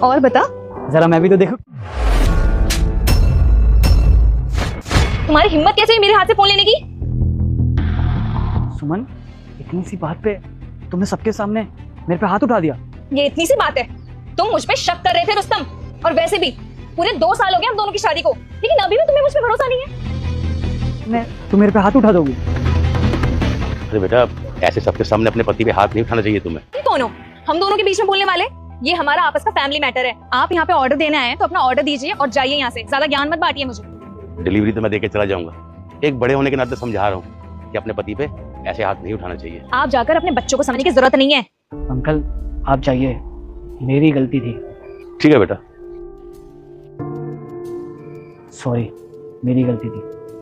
और बता, जरा मैं भी तो देखूं। तुम्हारी हिम्मत कैसे हुई मेरे हाथ से फोन लेने की? सुमन, इतनी सी बात पे तुमने सबके सामने मेरे पे हाथ उठा दिया। ये इतनी सी बात है? तुम मुझ पे शक कर रहे थे रुस्तम, और वैसे भी पूरे 2 साल हो गए हम दोनों की शादी को, लेकिन अभी भी तुम्हें मुझ पे भरोसा नहीं है। तुम मेरे पे हाथ उठा दोगी? अरे बेटा, ऐसे सबके सामने अपने पति पे हाथ नहीं उठाना चाहिए तुम्हें। तुम कौन हो हम दोनों के बीच में बोलने वाले? ये हमारा आपस का फैमिली मैटर है। आप यहाँ पे ऑर्डर देने आए हैं तो अपना ऑर्डर दीजिए और जाइए यहाँ से। ज्यादा ज्ञान मत बांटिए मुझे। डिलीवरी तो मैं देके चला जाऊंगा, एक बड़े होने के नाते समझा रहा हूँ कि अपने पति पे ऐसे हाथ नहीं उठाना चाहिए। आप जाकर अपने बच्चों को समझने की जरूरत नहीं है। अंकल आप जाइए, मेरी गलती थी। ठीक है बेटा। सॉरी, मेरी गलती थी,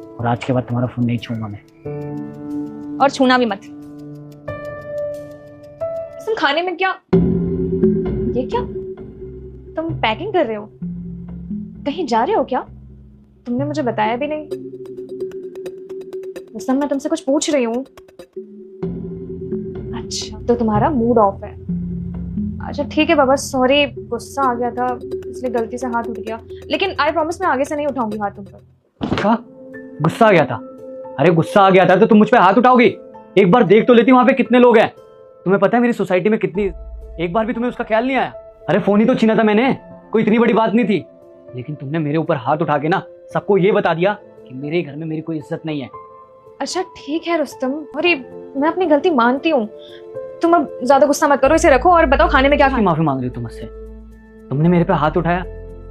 और आज के बाद तुम्हारा फोन नहीं छूंगा मैं। और छूना भी मत। तुम खाने में क्या, ये क्या तुम पैकिंग कर रहे हो? कहीं जा रहे हो क्या? तुमने मुझे बताया भी नहीं। रुस्तम, मैं तुमसे कुछ पूछ रही हूँ। अच्छा, तो तुम्हारा मूड ऑफ है। अच्छा ठीक है बाबा, सॉरी, गुस्सा आ गया था इसलिए गलती से हाथ उठ गया, लेकिन आई प्रॉमिस मैं आगे से नहीं उठाऊंगी हाथ तुम पर। क्या गुस्सा आ गया था? अरे गुस्सा आ गया था तो तुम मुझ पे हाथ उठाओगी? एक बार देख तो लेती वहां पे कितने लोग हैं। तुम्हें पता है मेरी सोसाइटी में कितनी, एक बार भी तुम्हें उसका ख्याल नहीं आया? अरे फोन ही तो छीना था मैंने, कोई इतनी बड़ी बात नहीं थी। लेकिन तुमने मेरे ऊपर हाथ उठा के ना सबको ये बता दिया कि मेरे घर में मेरी कोई इज्जत नहीं है। अच्छा ठीक है रुस्तम, अरे मैं अपनी गलती मानती हूँ। तुम अब ज्यादा गुस्सा मत करो, इसे रखो और बताओ खाने में क्या खाना। माफी मांग रही हो तुम मुझसे? तुमने मेरे पे हाथ उठाया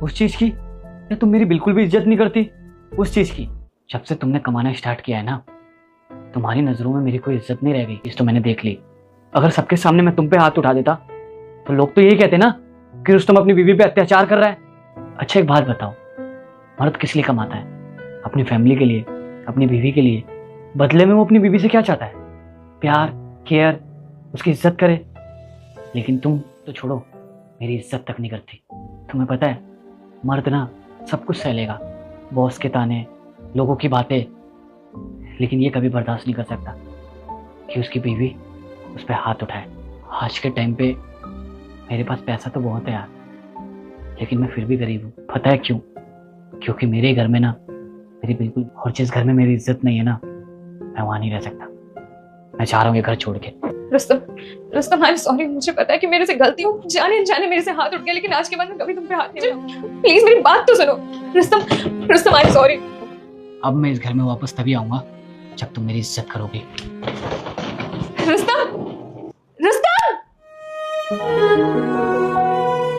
उस चीज की, या तुम मेरी बिल्कुल भी इज्जत नहीं करती उस चीज की? जब से तुमने कमाना स्टार्ट किया है ना, तुम्हारी नजरों में मेरी कोई इज्जत नहीं रह गई, इस तो मैंने देख ली। अगर सबके सामने मैं तुम पे हाथ उठा देता तो लोग तो यही कहते ना कि रुस्तम अपनी बीवी पे अत्याचार कर रहा है। अच्छा एक बात बताओ, मर्द किस लिए कमाता है? अपनी फैमिली के लिए, अपनी बीवी के लिए। बदले में वो अपनी बीवी से क्या चाहता है? प्यार, केयर, उसकी इज्जत करे। लेकिन तुम तो छोड़ो, मेरी इज्जत तक नहीं करती। तुम्हें पता है मर्द ना सब कुछ सह लेगा, बॉस के ताने, लोगों की बातें, लेकिन ये कभी बर्दाश्त नहीं कर सकता कि उसकी बीवी उस पर हाथ उठाए। आज के टाइम पे मेरे पास पैसा तो बहुत है यार, लेकिन मैं फिर भी गरीब हूँ। पता है क्यों? क्योंकि मेरे घर में ना मेरी बिल्कुल, और जिस घर में मेरी इज्जत नहीं है ना, मैं वहां नहीं रह सकता। मैं चाह रहा हूँ ये घर छोड़ के। रुस्तम आई एम सॉरी, मुझे पता है कि मेरे से गलती हो, जाने अनजाने मेरे से हाथ उठ गया, लेकिन आज के बाद मैं कभी तुम पे हाथ नहीं उठाऊंगी। प्लीज मेरी बात तो सुनो। Rustam I am sorry. अब मैं इस घर में वापस तभी आऊंगा जब तुम मेरी इज्जत करोगे। रुस्तम!